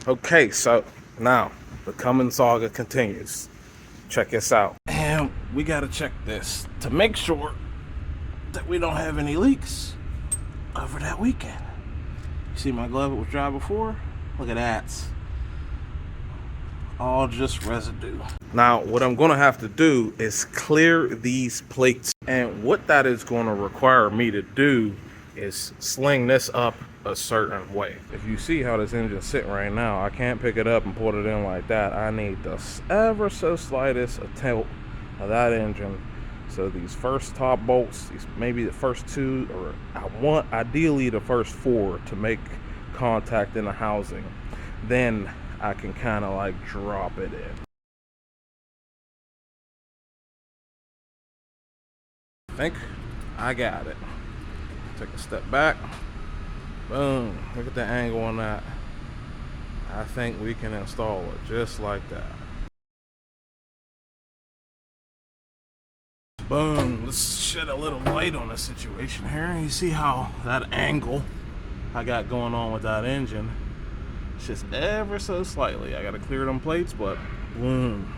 Okay, so now the Cummins saga continues. Check this out. And we gotta check this to make sure that we don't have any leaks over that weekend. You see my glove, it was dry before? Look at that. All just residue. Now, what I'm gonna have to do is clear these plates. And what that is gonna require me to do is sling this up a certain way. If you see how this engine's sitting right now, I can't pick it up and put it in like that. I need the ever so slightest tilt of that engine. So these first top bolts, maybe the first two, or I want ideally the first four to make contact in the housing. Then I can kind of like drop it in. I think I got it. Take a step back. Boom. Look at the angle on that. I think we can install it just like that. Boom. Let's shed a little light on the situation here. You see how that angle I got going on with that engine? It's just ever so slightly. I got to clear them plates, but boom.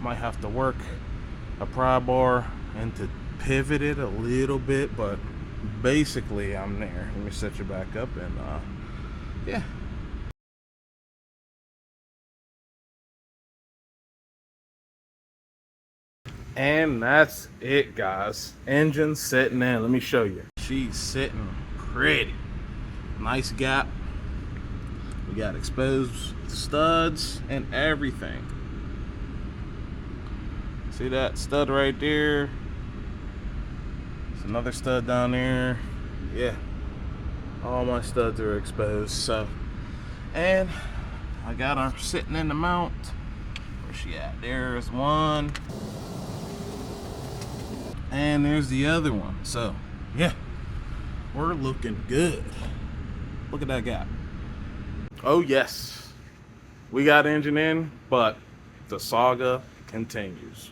Might have to work a pry bar and to pivot it a little bit, but basically I'm there. Let me set you back up and yeah. And that's it, guys. Engine sitting in. Let me show you. She's sitting pretty. Nice gap. We got exposed studs and everything. See that stud right there? There's another stud down there. Yeah. All my studs are exposed. So, and I got her sitting in the mount. Where's she at? There's one. And there's the other one. So, yeah, we're looking good. Look at that gap. Oh, yes. We got engine in, but the saga continues.